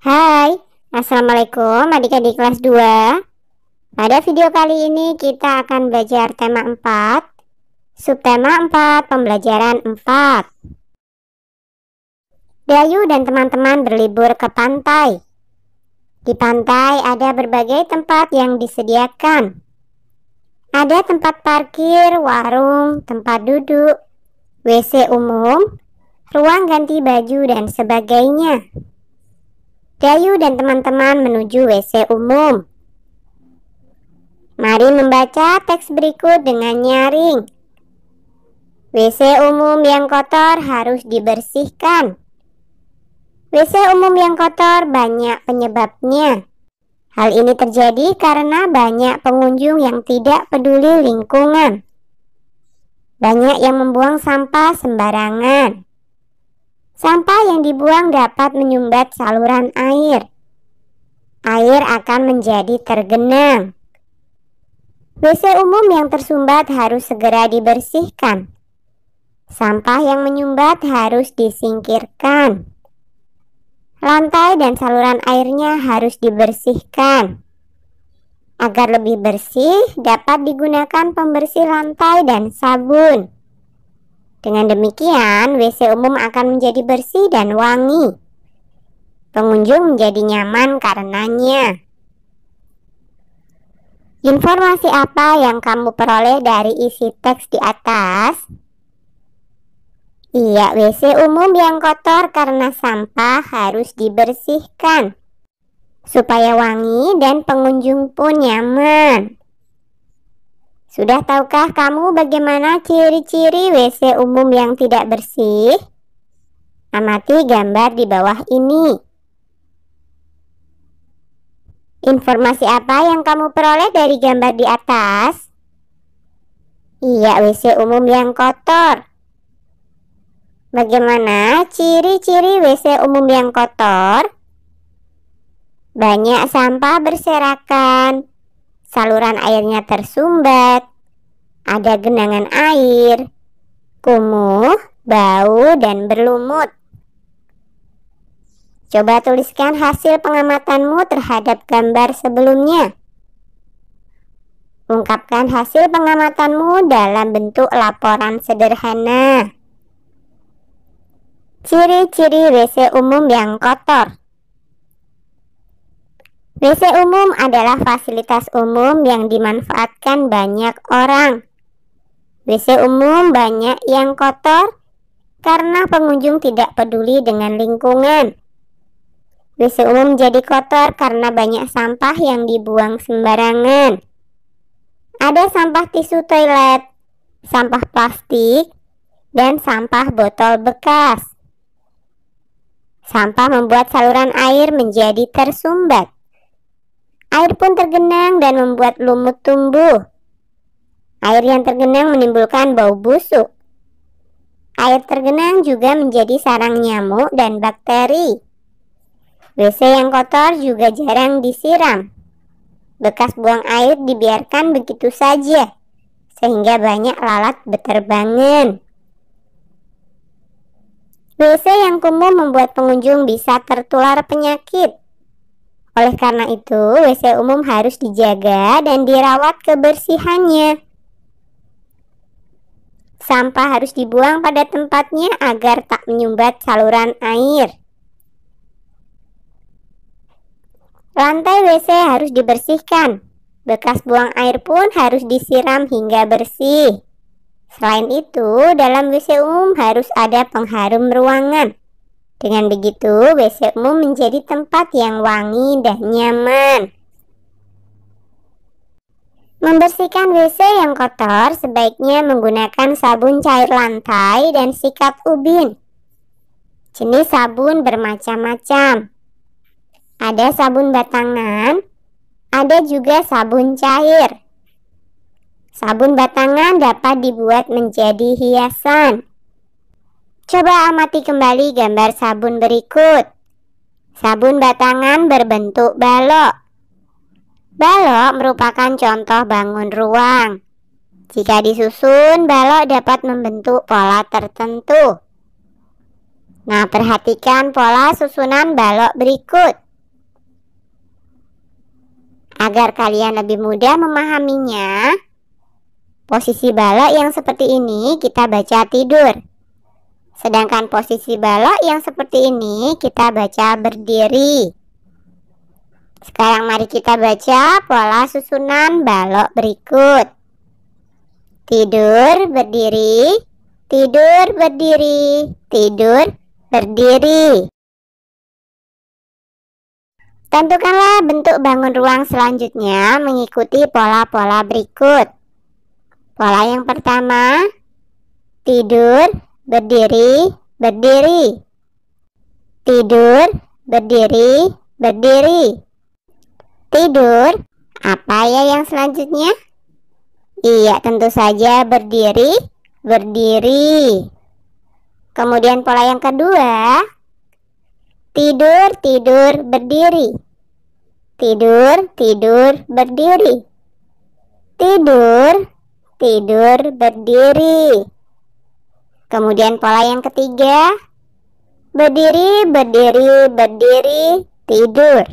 Hai, Assalamualaikum adik-adik kelas 2. Pada video kali ini kita akan belajar tema 4, subtema 4, pembelajaran 4. Dayu dan teman-teman berlibur ke pantai. Di pantai ada berbagai tempat yang disediakan. Ada tempat parkir, warung, tempat duduk, WC umum, ruang ganti baju, dan sebagainya. Dayu dan teman-teman menuju WC umum. Mari membaca teks berikut dengan nyaring. WC umum yang kotor harus dibersihkan. WC umum yang kotor banyak penyebabnya. Hal ini terjadi karena banyak pengunjung yang tidak peduli lingkungan. Banyak yang membuang sampah sembarangan. Sampah yang dibuang dapat menyumbat saluran air. Air akan menjadi tergenang. WC umum yang tersumbat harus segera dibersihkan. Sampah yang menyumbat harus disingkirkan. Lantai dan saluran airnya harus dibersihkan. Agar lebih bersih, dapat digunakan pembersih lantai dan sabun. Dengan demikian, WC umum akan menjadi bersih dan wangi. Pengunjung menjadi nyaman karenanya. Informasi apa yang kamu peroleh dari isi teks di atas? Iya, WC umum yang kotor karena sampah harus dibersihkan supaya wangi dan pengunjung pun nyaman. Sudah tahukah kamu bagaimana ciri-ciri WC umum yang tidak bersih? Amati gambar di bawah ini. Informasi apa yang kamu peroleh dari gambar di atas? Iya, WC umum yang kotor. Bagaimana ciri-ciri WC umum yang kotor? Banyak sampah berserakan. Saluran airnya tersumbat, ada genangan air, kumuh, bau, dan berlumut. Coba tuliskan hasil pengamatanmu terhadap gambar sebelumnya. Ungkapkan hasil pengamatanmu dalam bentuk laporan sederhana. Ciri-ciri WC umum yang kotor. WC umum adalah fasilitas umum yang dimanfaatkan banyak orang. WC umum banyak yang kotor karena pengunjung tidak peduli dengan lingkungan. WC umum jadi kotor karena banyak sampah yang dibuang sembarangan. Ada sampah tisu toilet, sampah plastik, dan sampah botol bekas. Sampah membuat saluran air menjadi tersumbat. Air pun tergenang dan membuat lumut tumbuh. Air yang tergenang menimbulkan bau busuk. Air tergenang juga menjadi sarang nyamuk dan bakteri. WC yang kotor juga jarang disiram. Bekas buang air dibiarkan begitu saja, sehingga banyak lalat berterbangan. WC yang kumuh membuat pengunjung bisa tertular penyakit. Oleh karena itu, WC umum harus dijaga dan dirawat kebersihannya. Sampah harus dibuang pada tempatnya agar tak menyumbat saluran air. Lantai WC harus dibersihkan. Bekas buang air pun harus disiram hingga bersih. Selain itu, dalam WC umum harus ada pengharum ruangan. Dengan begitu, WC umum menjadi tempat yang wangi dan nyaman. Membersihkan WC yang kotor sebaiknya menggunakan sabun cair lantai dan sikat ubin. Jenis sabun bermacam-macam. Ada sabun batangan, ada juga sabun cair. Sabun batangan dapat dibuat menjadi hiasan. Coba amati kembali gambar sabun berikut. Sabun batangan berbentuk balok. Balok merupakan contoh bangun ruang. Jika disusun, balok dapat membentuk pola tertentu. Nah, perhatikan pola susunan balok berikut. Agar kalian lebih mudah memahaminya, posisi balok yang seperti ini kita baca tidur. Sedangkan posisi balok yang seperti ini kita baca berdiri. Sekarang mari kita baca pola susunan balok berikut. Tidur, berdiri, tidur, berdiri, tidur, berdiri. Tentukanlah bentuk bangun ruang selanjutnya mengikuti pola-pola berikut. Pola yang pertama, tidur, berdiri, berdiri. Tidur, berdiri, berdiri. Tidur, apa ya yang selanjutnya? Iya, tentu saja berdiri, berdiri. Kemudian pola yang kedua, tidur, tidur, berdiri. Tidur, tidur, berdiri. Tidur, tidur, berdiri. Kemudian pola yang ketiga, berdiri, berdiri, berdiri, tidur.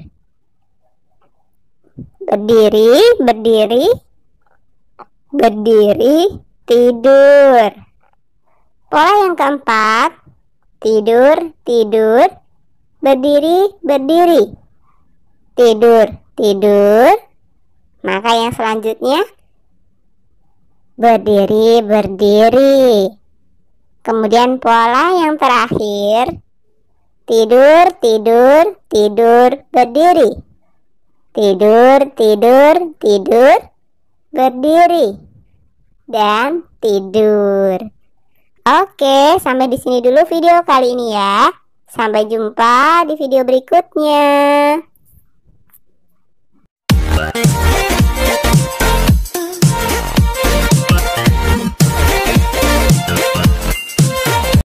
Berdiri, berdiri, berdiri, tidur. Pola yang keempat, tidur, tidur, berdiri, berdiri, tidur, tidur. Maka yang selanjutnya, berdiri, berdiri. Kemudian pola yang terakhir, tidur, tidur, tidur, berdiri. Tidur, tidur, tidur, berdiri, dan tidur. Oke, sampai di sini dulu video kali ini ya. Sampai jumpa di video berikutnya.